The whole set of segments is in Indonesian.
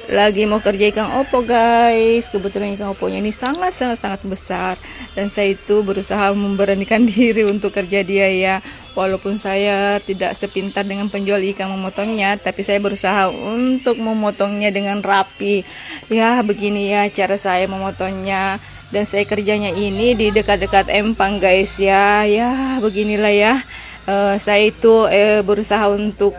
lagi mau kerja ikan opo guys. Kebetulan ikan oponya ini sangat besar, dan saya itu berusaha memberanikan diri untuk kerja dia ya. Walaupun saya tidak sepintar dengan penjual ikan memotongnya, tapi saya berusaha untuk memotongnya dengan rapi. Ya begini ya cara saya memotongnya. Dan saya kerjanya ini di dekat-dekat empang guys ya. Ya beginilah ya. Saya itu berusaha untuk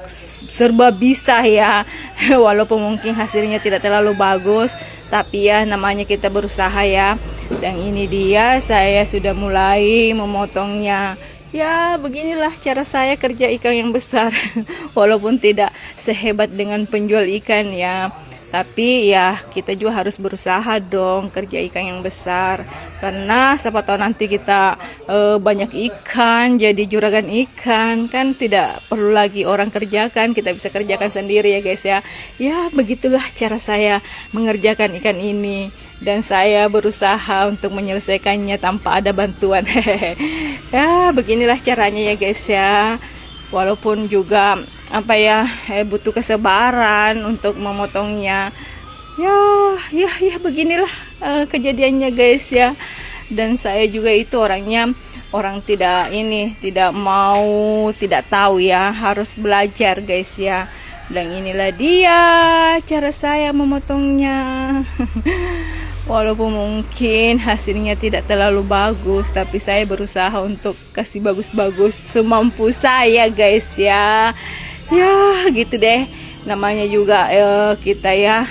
serba bisa ya. Walaupun mungkin hasilnya tidak terlalu bagus, tapi ya namanya kita berusaha ya. Dan ini dia saya sudah mulai memotongnya. Ya beginilah cara saya kerja ikan yang besar. Walaupun tidak sehebat dengan penjual ikan ya, tapi ya kita juga harus berusaha dong kerja ikan yang besar, karena siapa tahu nanti kita banyak ikan, jadi juragan ikan kan, tidak perlu lagi orang kerjakan, kita bisa kerjakan sendiri ya guys ya. Ya begitulah cara saya mengerjakan ikan ini, dan saya berusaha untuk menyelesaikannya tanpa ada bantuan. Ya beginilah caranya ya guys ya. Walaupun juga butuh kesabaran untuk memotongnya. Ya beginilah kejadiannya guys ya. Dan saya juga itu orangnya orang tidak mau, tidak tahu ya, harus belajar guys ya. Dan inilah dia cara saya memotongnya. Walaupun mungkin hasilnya tidak terlalu bagus, tapi saya berusaha untuk kasih bagus-bagus semampu saya guys ya. Ya gitu deh, namanya juga kita ya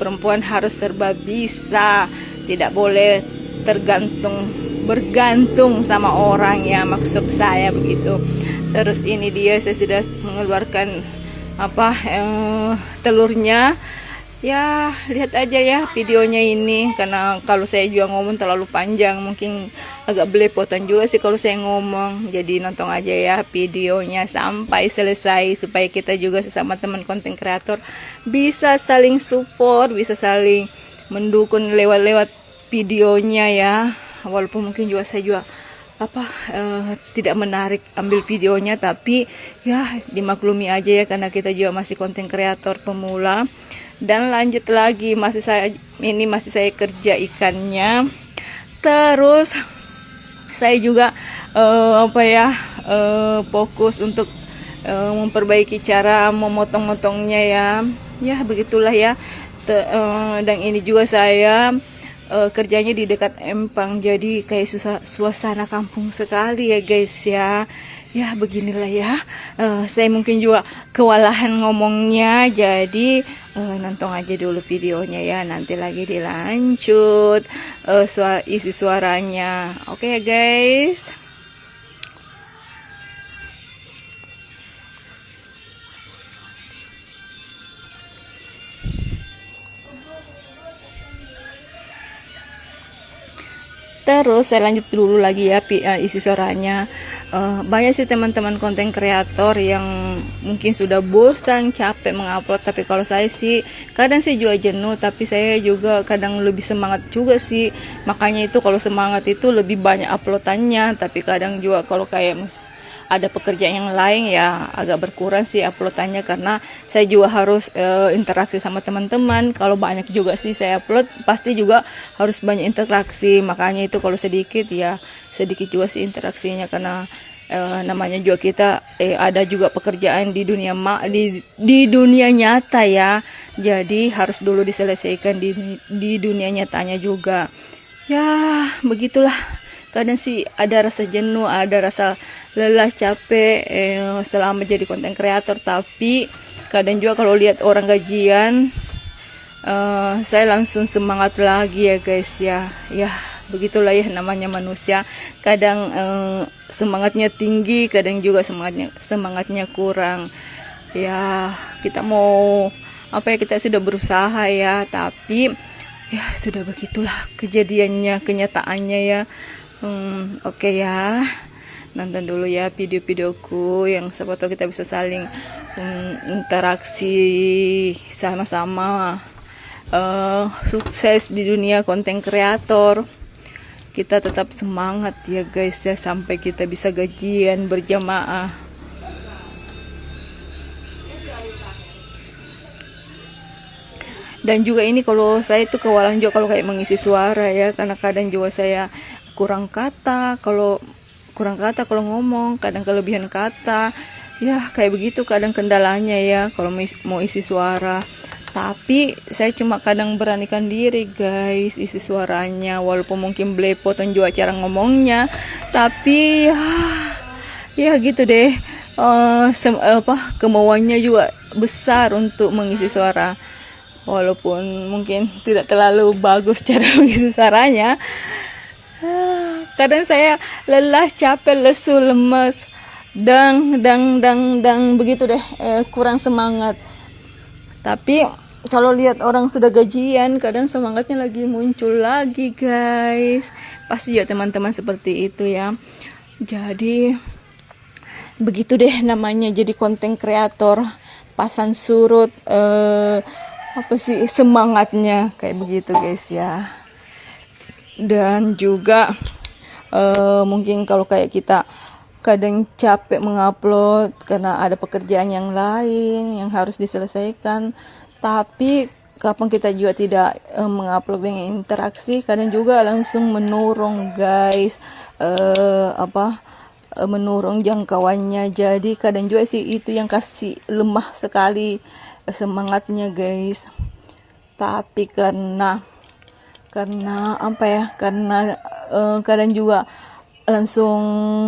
perempuan harus serba bisa, tidak boleh bergantung sama orang ya, maksud saya begitu. Terus ini dia saya sudah mengeluarkan telurnya. Ya lihat aja ya videonya ini, karena kalau saya juga ngomong terlalu panjang, mungkin agak belepotan juga sih kalau saya ngomong. Jadi nonton aja ya videonya sampai selesai, supaya kita juga sesama teman konten kreator bisa saling support, bisa saling mendukung lewat videonya ya. Walaupun mungkin juga saya juga tidak menarik ambil videonya, tapi ya dimaklumi aja ya, karena kita juga masih konten kreator pemula. Dan lanjut lagi, masih saya kerja ikannya. Terus saya juga fokus untuk memperbaiki cara memotong-motongnya ya. Ya begitulah ya. Dan ini juga saya kerjanya di dekat empang, jadi kayak suasana kampung sekali ya guys ya. Ya beginilah ya. Saya mungkin juga kewalahan ngomongnya, jadi nonton aja dulu videonya ya, nanti lagi dilanjut isi suaranya. Oke ya guys. Terus saya lanjut dulu lagi ya isi suaranya. Banyak sih teman-teman konten kreator yang mungkin sudah bosan, capek mengupload, tapi kalau saya sih kadang sih juga jenuh, tapi saya juga kadang lebih semangat juga sih. Makanya itu kalau semangat itu lebih banyak uploadannya, tapi kadang juga kalau kayak ada pekerjaan yang lain ya agak berkurang sih uploadannya, karena saya juga harus interaksi sama teman-teman. Kalau banyak juga sih saya upload, pasti juga harus banyak interaksi. Makanya itu kalau sedikit ya sedikit juga sih interaksinya, karena namanya juga kita ada juga pekerjaan di dunia nyata ya. Jadi harus dulu diselesaikan di dunia nyatanya juga. Ya begitulah. Kadang sih ada rasa jenuh, ada rasa lelah, capek selama jadi konten kreator. Tapi kadang juga kalau lihat orang gajian, saya langsung semangat lagi ya guys ya. Ya begitulah ya namanya manusia. Kadang semangatnya tinggi, kadang juga semangatnya kurang. Ya kita mau kita sudah berusaha ya, tapi ya sudah begitulah kejadiannya, kenyataannya ya. Oke ya, nonton dulu ya video-videoku yang siapa tahu kita bisa saling interaksi sama-sama. Sukses di dunia konten kreator. Kita tetap semangat ya guys ya, sampai kita bisa gajian berjamaah. Dan juga ini kalau saya itu kewalan juga kalau kayak mengisi suara ya, karena kadang juga saya kurang kata kalau ngomong, kadang kelebihan kata ya, kayak begitu kadang kendalanya ya kalau mau isi suara. Tapi saya cuma kadang beranikan diri guys isi suaranya, walaupun mungkin belepotan juga cara ngomongnya, tapi ya gitu deh. Kemauannya juga besar untuk mengisi suara, walaupun mungkin tidak terlalu bagus cara mengisi suaranya. Kadang saya lelah, capek, lesu, lemes, dang begitu deh, kurang semangat. Tapi kalau lihat orang sudah gajian, kadang semangatnya lagi muncul lagi guys. Pasti ya teman-teman seperti itu ya. Jadi begitu deh namanya jadi konten kreator, pasang surut semangatnya kayak begitu guys ya. Dan juga mungkin kalau kayak kita kadang capek mengupload karena ada pekerjaan yang lain yang harus diselesaikan, tapi kapan kita juga tidak mengupload dengan interaksi, kadang juga langsung menurun guys, menurun jangkauannya. Jadi kadang juga sih itu yang kasih lemah sekali semangatnya guys. Tapi karena kadang juga langsung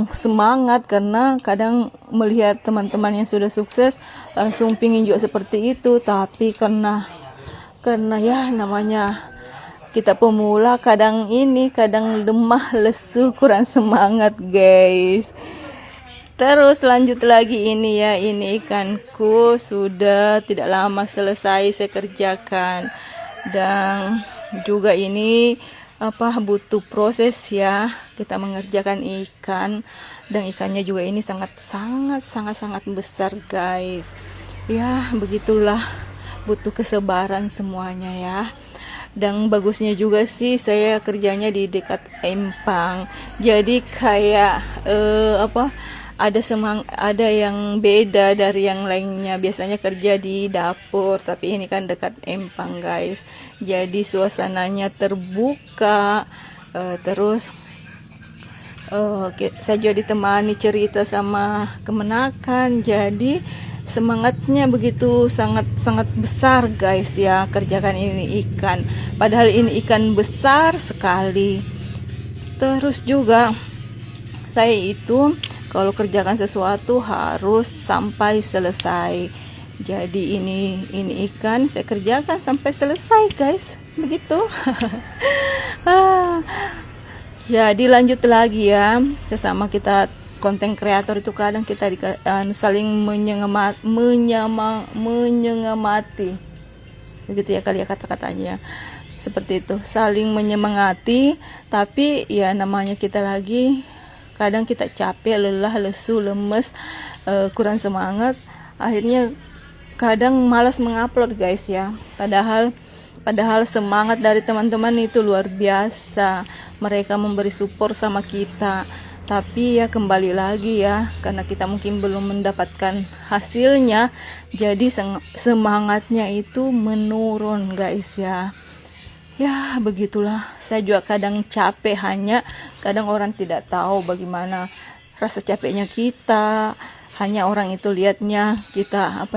semangat, karena kadang melihat teman-teman yang sudah sukses langsung pingin juga seperti itu. Tapi karena ya namanya kita pemula, kadang lemah, lesu, kurang semangat guys. Terus lanjut lagi ini ya, ini ikanku sudah tidak lama selesai saya kerjakan. Dan juga ini butuh proses ya kita mengerjakan ikan, dan ikannya juga ini sangat besar guys. Ya begitulah, butuh kesabaran semuanya ya. Dan bagusnya juga sih saya kerjanya di dekat empang, jadi kayak ada yang beda dari yang lainnya. Biasanya kerja di dapur, tapi ini kan dekat empang guys, jadi suasananya terbuka. Terus saya juga ditemani cerita sama kemenakan, jadi semangatnya begitu sangat besar guys ya kerjakan ini ikan, padahal ini ikan besar sekali. Terus juga saya itu kalau kerjakan sesuatu harus sampai selesai. Jadi ini ikan saya kerjakan sampai selesai guys, begitu. Jadi lanjut lagi ya, sesama kita konten kreator itu kadang kita saling menyemangati, begitu ya kali ya kata-katanya, seperti itu, saling menyemangati. Tapi ya namanya kita lagi kadang kita capek, lelah, lesu, lemes, kurang semangat, akhirnya kadang malas mengupload guys ya. Padahal semangat dari teman-teman itu luar biasa, mereka memberi support sama kita. Tapi ya kembali lagi ya, karena kita mungkin belum mendapatkan hasilnya, jadi semangatnya itu menurun guys ya. Ya begitulah, saya juga kadang capek, hanya kadang orang tidak tahu bagaimana rasa capeknya kita. Hanya orang itu lihatnya kita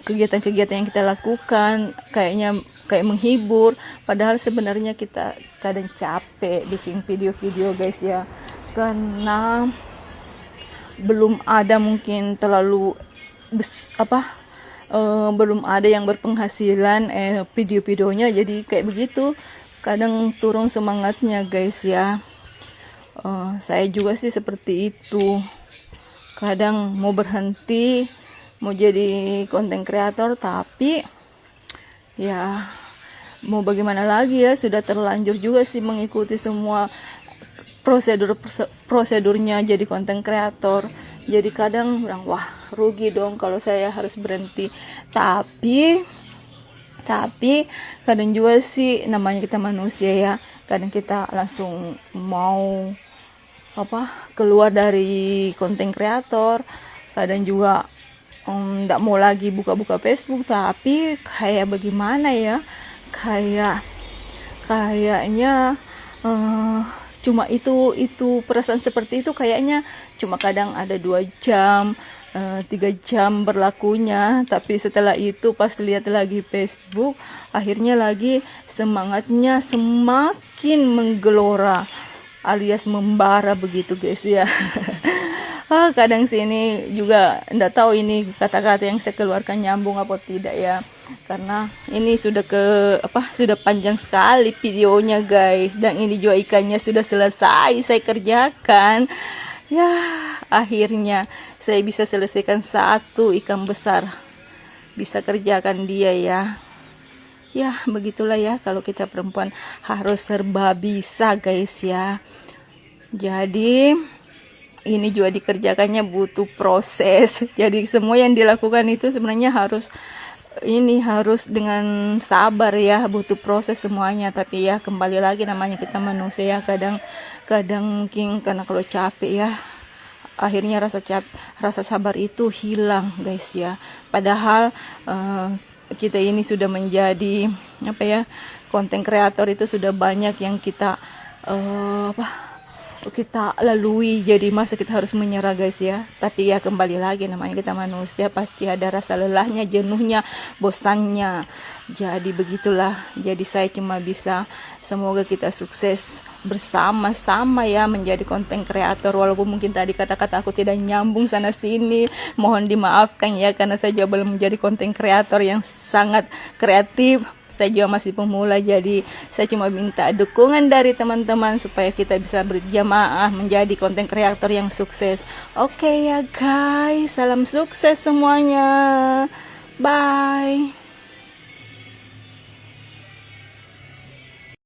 kegiatan-kegiatan yang kita lakukan kayak menghibur, padahal sebenarnya kita kadang capek bikin video-video guys ya, karena belum ada mungkin terlalu belum ada yang berpenghasilan video-videonya, jadi kayak begitu kadang turun semangatnya guys ya. Saya juga sih seperti itu, kadang mau berhenti, mau jadi konten kreator, tapi ya mau bagaimana lagi ya, sudah terlanjur juga sih mengikuti semua prosedurnya jadi konten kreator. Jadi kadang bilang, wah rugi dong kalau saya harus berhenti. Tapi kadang juga sih namanya kita manusia ya, kadang kita langsung mau keluar dari konten kreator, kadang juga nggak mau lagi buka-buka Facebook, tapi kayak bagaimana ya, kayaknya cuma itu perasaan seperti itu kayaknya cuma kadang ada 2 jam 3 jam berlakunya, tapi setelah itu pas lihat lagi Facebook akhirnya lagi semangatnya semakin menggelora alias membara begitu guys ya. Kadang sini juga enggak tahu ini kata-kata yang saya keluarkan nyambung apa tidak ya, karena ini sudah sudah panjang sekali videonya guys, dan ini juga ikannya sudah selesai saya kerjakan ya. Akhirnya saya bisa selesaikan 1 ikan besar, bisa kerjakan dia ya. Ya begitulah ya, kalau kita perempuan harus serba bisa guys ya. Jadi ini juga dikerjakannya butuh proses. Jadi semua yang dilakukan itu sebenarnya harus dengan sabar ya, butuh proses semuanya. Tapi ya kembali lagi namanya kita manusia ya, kadang mungkin karena kalau capek ya, akhirnya rasa sabar itu hilang guys ya. Padahal kita ini sudah menjadi konten kreator, itu sudah banyak yang kita lalui, jadi masa kita harus menyerah guys ya. Tapi ya kembali lagi namanya kita manusia, pasti ada rasa lelahnya, jenuhnya, bosannya. Jadi begitulah, jadi saya cuma bisa semoga kita sukses bersama-sama ya menjadi konten kreator. Walaupun mungkin tadi kata-kata aku tidak nyambung sana sini, mohon dimaafkan ya, karena saya juga belum menjadi konten kreator yang sangat kreatif. Saya juga masih pemula, jadi saya cuma minta dukungan dari teman-teman supaya kita bisa berjamaah menjadi konten kreator yang sukses. Oke ya guys, salam sukses semuanya. Bye.